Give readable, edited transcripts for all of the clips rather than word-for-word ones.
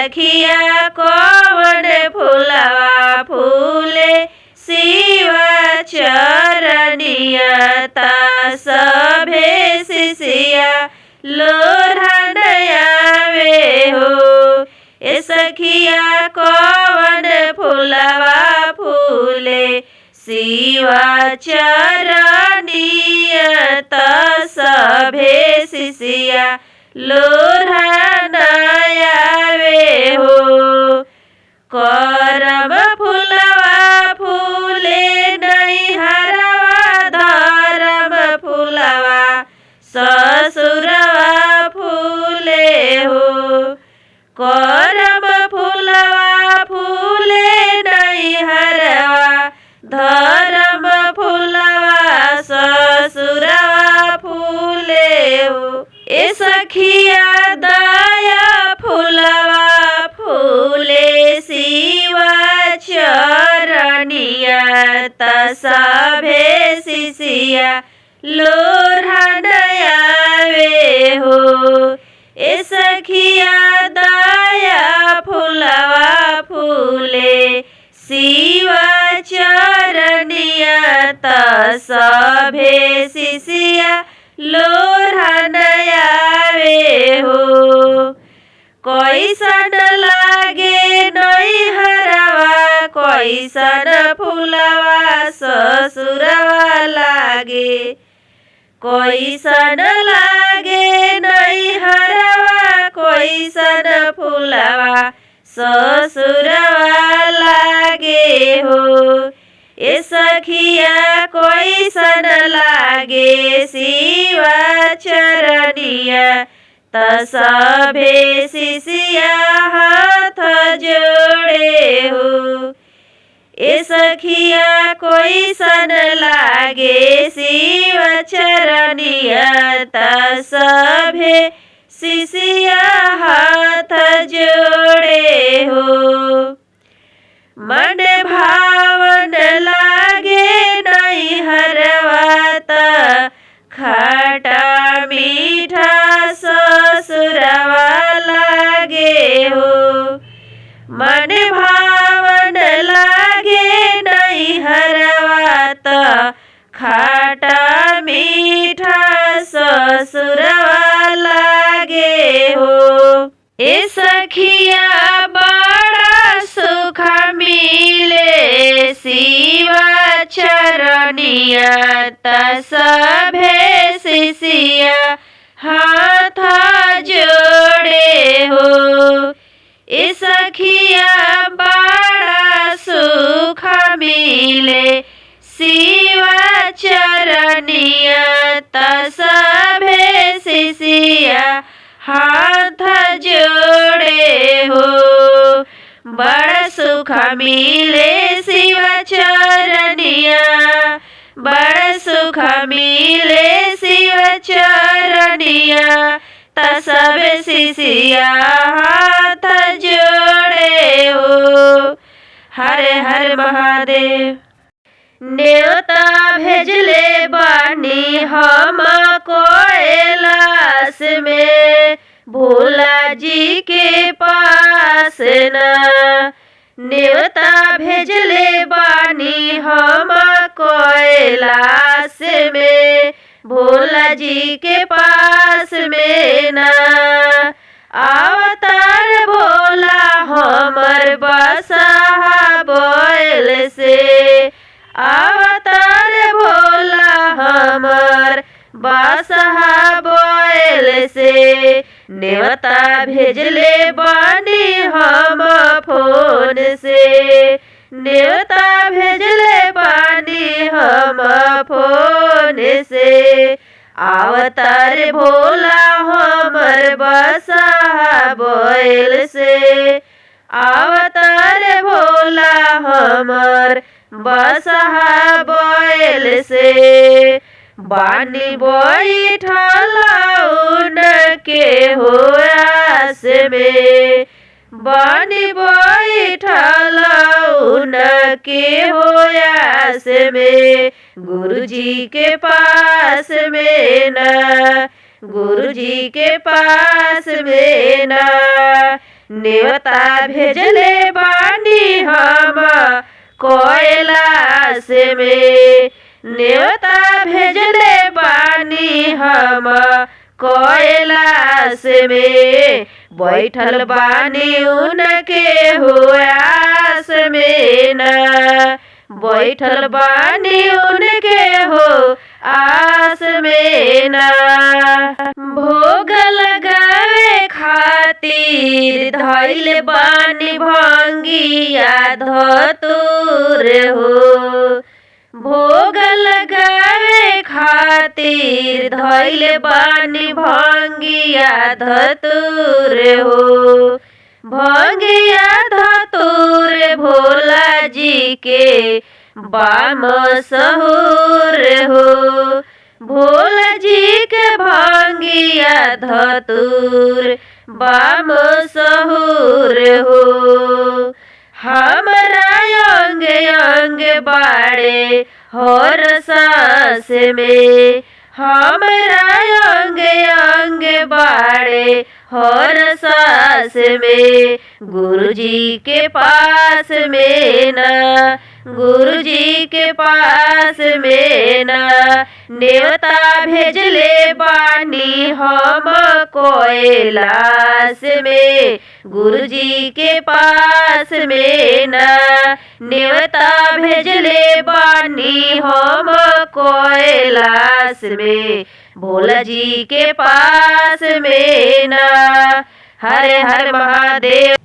सखिया कौन फूलवा फूले शिव चरनिया ता सभे शिष्या लोढ़न आवे हो। ए सखिया कौन फूलवा फूले शिव चरनिया ता सभे शिष्या लोढ़न आवे हो। करम फूलवा फूले नैहरवा धरम फूलवा ससुरवा फूले हो। करम फूलवा फूले नैहरवा धरम फूलवा ससुरवा फूले हो। ए सखिया दया फूलवा फूले शिव चरनिया ता सभे शिष्या लोढ़न आवे हो। ए सखिया दया फूलवा फूले शिव चरनिया ता सभे शिष्या लोढ़न आवे हो। कैसन लागे नैहरवा कैसन फूलवा ससुरवा लागे। कैसन लागे नैहरवा कैसन फूलवा ससुरवा लागे हो। ए सखिया कैसन लागे शिव चरनिया ता सभे शिष्या हाथ जोड़े हो। ए सखिया कैसन लागे शिव चरनिया ता सभे शिष्या हाथ जोड़े हो। मन भावन लागे नैहरवा ता खटा मीठा ससुरवा लागे हो। मन भावन लागे नैहरवा ता खटा मीठा ससुरवा लागे हो। ए सखिया बड़ा सुख मिले शिव चरनिया ता सभे शिष्या हाथ जोड़े हो। ए सखिया बड़ा सुख मिले शिव चरनिया ता सभे शिष्या हाथ जोड़े हो। बड़ा सुख मिले शिव चरनिया बड़ा सुख मिले शिव चरनिया ता सभे शिष्या हाथ जोड़े हो। हर हर महादेव। न्योता भेजले बानी हम कैलाश में भोला जी के पास ना। न्योता भेजले बानी हम कैलाश में भोला जी के पास में ना। अवतार भोला हमर बसहा बैल से। अवतार भोला हमर बसहा बैल से। न्योता भेजले बानी हम फोन से। न्योता भेजले बानी हम फोन से। अवतार भोला हमर बसहा बैल से। अवतार भोला हमर बसहा बैल से। बानी बैठल उनके हो आस में। बानी बैठल उनके हो आस में। गुरुजी के पास में ना। गुरुजी के पास में ना। नेवता भेजले बानी हम कैलाश में, नेवता भेजले बानी हम कैलाश में, बैठल बानी उनके हो आस में ना, बैठल बानी उनके हो आस में ना। भोग लगावे खातिर धइल बानी भंगिया धतूर हो, भोग लगावे खातिर धइल बानी भंगिया धतूर हो, भंगिया धतूर भोला जी के बाम सहूर हो, भोला जी के भंगिया धतूर बाम सहूर हो। हमरा अंग अंग बाड़े हर सांस में, हमरा अंग अंग बाड़े हर सांस में, गुरुजी के पास में ना, गुरुजी के पास में ना, नेवता भेजले बानी हम कैलाश में, गुरुजी के पास में ना, नेवता भेजले बानी हम कैलाश में, भोला जी के पास में ना। हरे हर महादेव।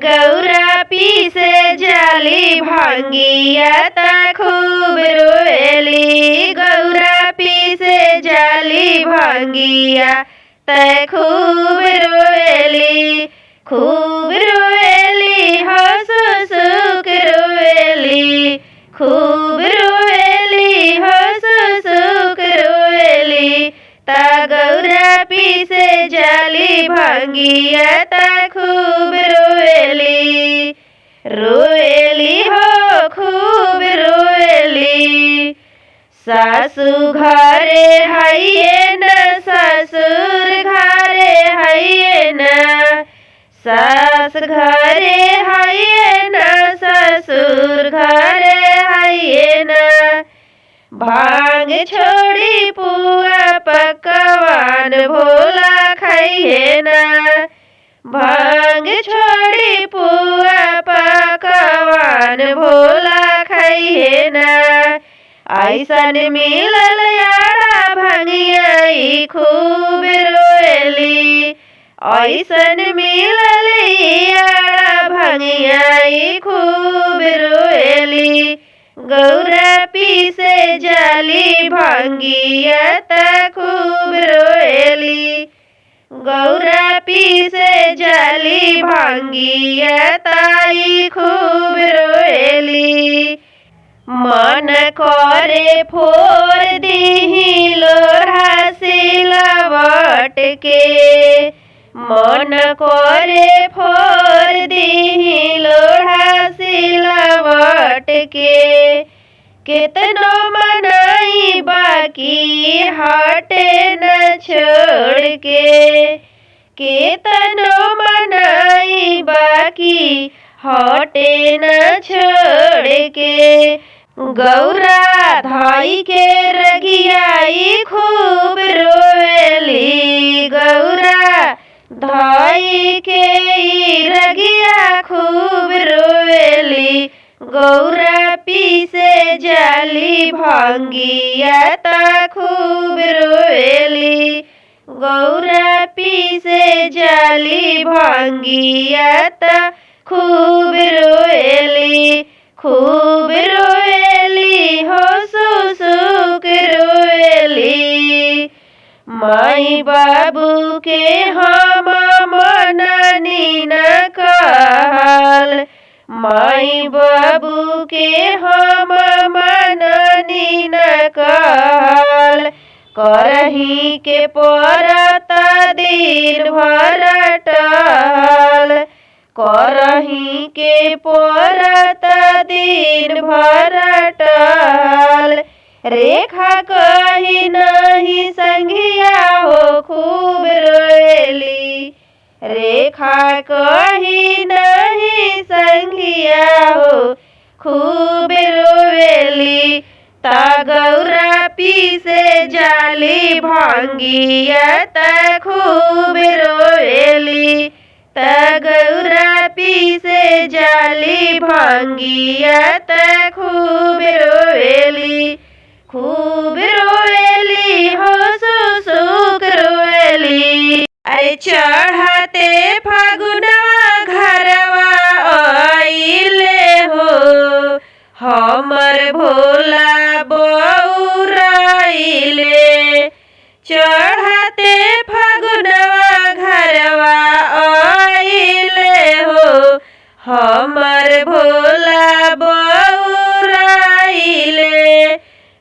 गौरा पीसे जाली भांगिया ता खूब रोएली, गौरा पीसे जाली भांगिया ता खूब रोएली, खूब रोएली हंस सुख रोएली, खूब रोएली हंस सुख रोएली, ता गौरा पीसे जाली भांगिया ता खूब रोएली, रोएली हो खूब रोएली। सासू घरे हइये न ससुर घरे हइये न, सास घरे हइये न ससुर घरे हइये न, भांग छोड़ी पुआ पकवान भोला खाइए ना, भांग छोड़ी पुआ पकवान भोला खाइए ना। ऐसन मिलल यारा भांगिया खूब रोएली, ऐसन मिलल यारा भांगिया खूब रोएली, गौरा पीसे जाली भांगिया ता खूब रोएली, गौरा पीसे जाली भांगिया ताई खूब रोएली। मन करे फोर दीही लोढ़ा सिलवट के, मन करे फोर दीही लोढ़ा सिलवट के, केतनो मनाई बाकी हटे न छोड़ के, केतनो मनाई बाकी हटे न छोड़ के, गौरा धाई के रगियाई खूब रोएली, गौरा धाई के रगिया खूब रोएली, गौरा पीसे जाली भांगिया ता खूब रोएली, गौरा पीसे जाली भांगिया ता खूब रोएली, खूब रोएली हो सुसुक रोएली। माई बाबू के हम मननी न कहल, माई बाबू के हम मननी न कहल, करही के परता दिन भर टहल, करही के परता दिन भर टहल, रेखा कही नहीं संगिया हो खूब रोएली, रेखा कही नहीं संगिया हो खूब रोवेली ता गौरा पीसे जाली भांगिया ता खूब रोवेली ता गौरा पीसे जाली भांगिया ता खूब रोवेली हो सुसुक रोवेली। अरे चढ़ाते फागुनवा घरवा आइले हो हमर भोला बौराइले चढ़ाते फागुनवा घरवा आइले हो हमर भोला बौराइले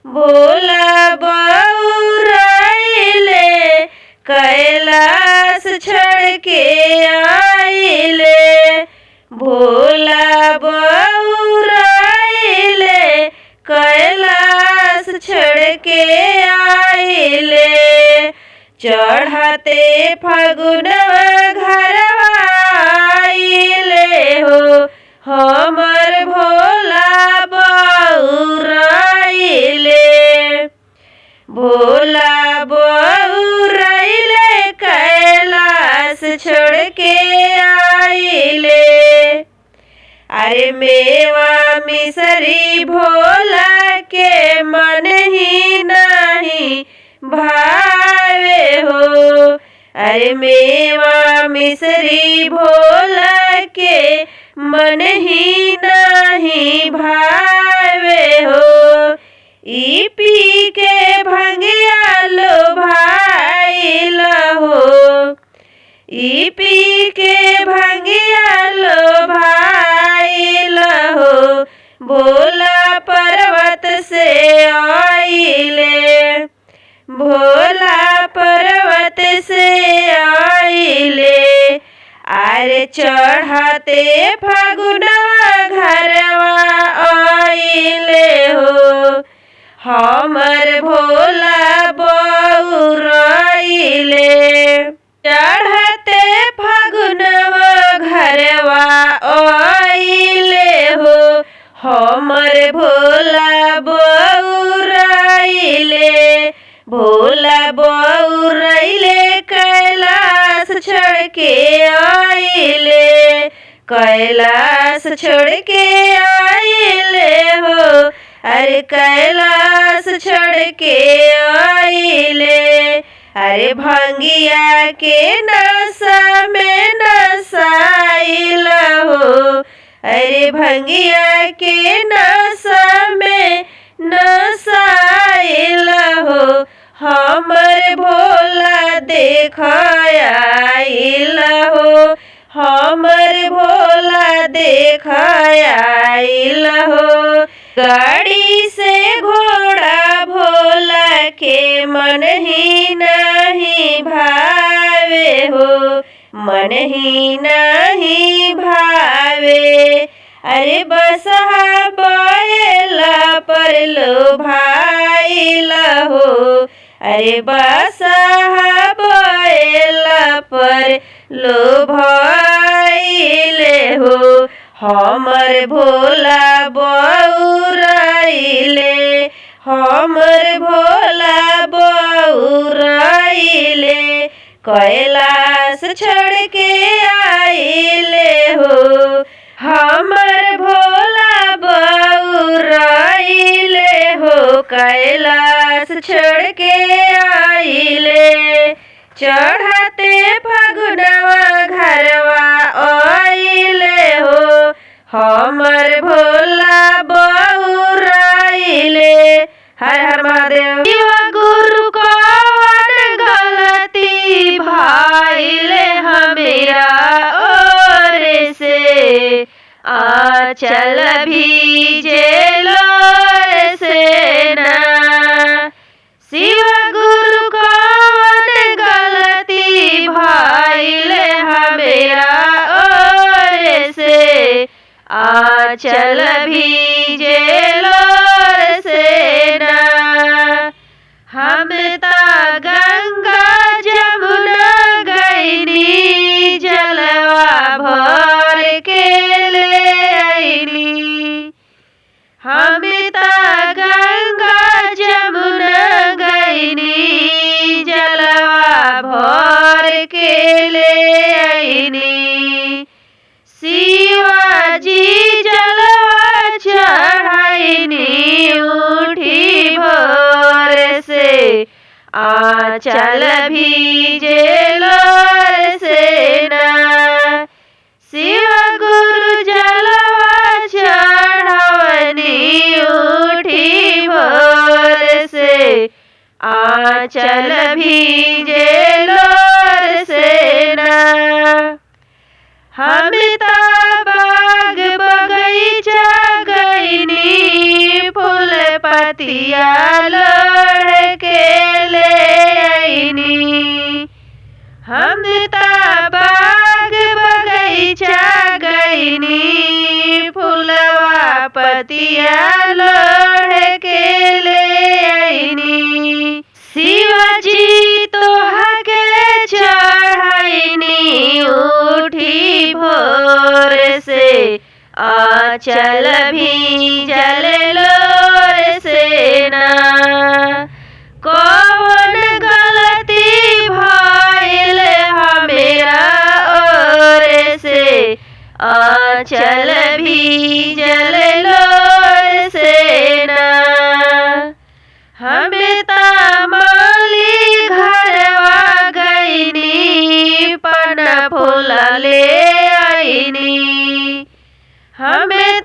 भोला बौराइले कैलाश छोड़ के आइले भोला बौराइले कैलाश छोड़ के आइले चढ़ाते फागुनवा घरवा आइले हो हमर भोला बौराइले भोला बौराइले कैलाश छोड़ के आइले। अरे मेवा मिसरी भोला के मन ही नहीं भावे हो अरे मेवा मिसरी भोला के मन ही नहीं भावे हो ई पी के भंगिया लो भाई हो ई पी के भंगिया लो भाई हो भोला पर्वत से आइले भोला पर्वत से आइले अरे चढ़ाते फागुनवा घरवा आइले हो हमर भोला बौराइले चढ़ते फागुनवा घरवा आइले हो हमर भोला बौराइले भोला बौराइले कैलाश छोड़ के आइले कैलाश छोड़ के आइले हो अरे कैलाश छोड़ के आइले अरे भांगिया के नशा में नशाइल हो अरे भांगिया के नशा में नशाइल हो हमर भोला देखाइल हो हमर भोला देखाइल हो गाड़ी से घोड़ा भोला के मन ही नहीं भावे हो मन ही नहीं भावे अरे बसहा बैला पर लो भाइल हो अरे बसहा बैला पर लो भाइले हो हमर भोला बौराइले हमर भोला बौराइले कैलाश छोड़ के आइले हो हमर भोला बौराइले हो कैलाश छोड़ के आइले चढ़ाते फागुनवा घरवा आइले हो हमर भोला बौराइले हर हर महादेव। गुरु कौन गलती भाइले हमेरा और से आंचल भीजे लोर से ना शिव गुरु कौन गलती भाइले हमेरा और से आंचल भीजे लोर से ना हम ता गंगा जमुना गईनी आंचल भीजे लोर से ना। शिव गुरु जलवा चढ़वनी उठी भोर से, आंचल भीजे लोर से ना। हम बाग बगीचा गईनी, फूल पतिया लोढ़ के ले आईनी। हम बाग बगीचा गईनी, फूलवा पतिया लोढ़ के ले आईनी। शिवजी तोहा के चढ़ाईनी उठी भोर से, आंचल भीजल लोर से ना। कौन गलती भइल हमेरा ओर से, आंचल भीजल लोर से ना। हमें माली घरवा गईनी, पन फूल ले आईनी। हमें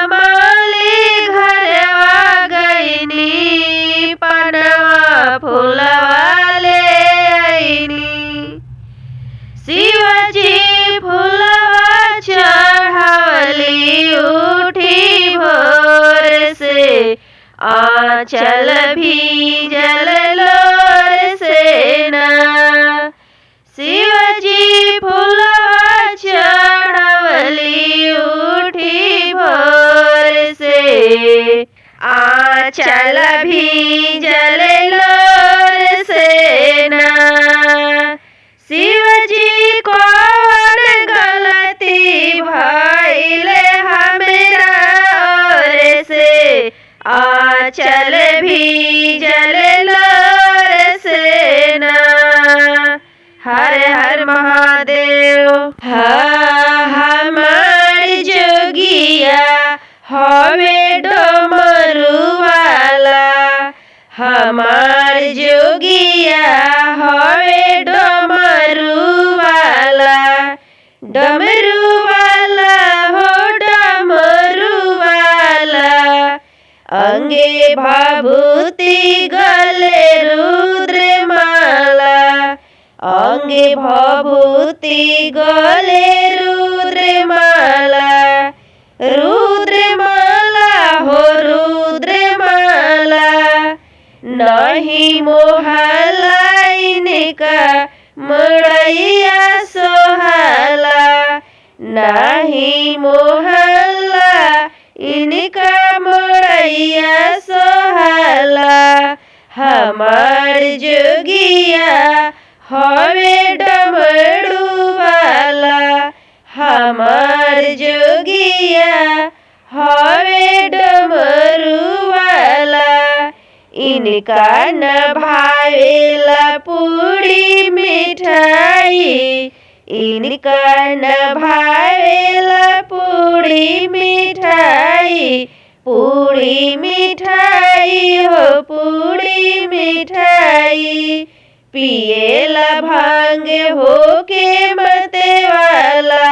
माली घरवा गईनी, पनवा फूलवा ले आईनी। शिवजी फूलवा चढ़ावली उठी भोर से, आंचल भीजल लोर से ना। शिवजी फूलवा चढ़वली उठी भोर से, आंचल भीजल लोर से ना। शिवजी कौन गलती भइल हमरा ओर से, आंचल भीजल लोर से ना। हर हर महादेव। हमार जोगिया हवे डमरू वाला, हमार जोगिया हवे डमरू वाला। डमरू वाला हो डमरू वाला, अंगे भाभूति गले रुद्रमाला। अंगे भाभूति गले रुद्रमाला। रुद्रमाला हो रुद्रमाला, नहीं मोहला इनका मड़ैया सोहाला। नहीं मोहला इनका मड़ैया सोहाला। हमार जोगिया हवे डमरू वाला, हमार जोगिया हवे डमरू वाला। इनका न भावेला पूरी मिठाई, इनका न भावेला पूरी मिठाई। पूरी मिठाई हो पूरी मिठाई, पिएला भांग हो के मते वाला।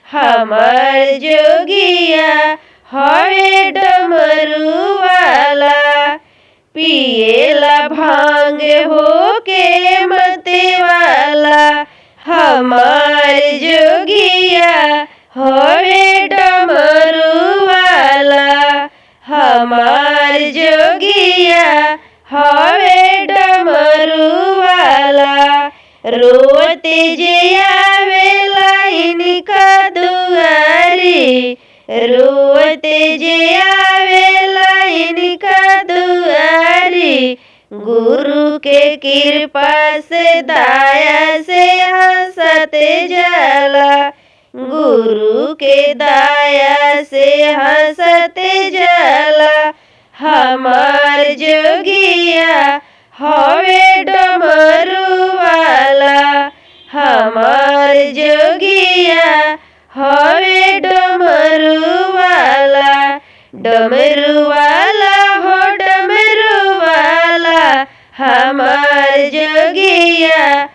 हमार जोगिया हवे डमरू वाला, पिएला भांग हो के मते वाला। हमार जोगिया हवे डमरू वाला, हमार जोगिया हवे डमरू वाला। रोते जे आवेला इनका दुआरी, रोते जे आवेला इनका दुआरी। गुरु के कृपा से दया से हंसते जाला, गुरु के दया से हंसते जाला। हमार जोगिया हवे डमरू वाला, हमार जोगिया हवे डमरू वाला। डमरू वाला हो डमरू वाला, हमार मैया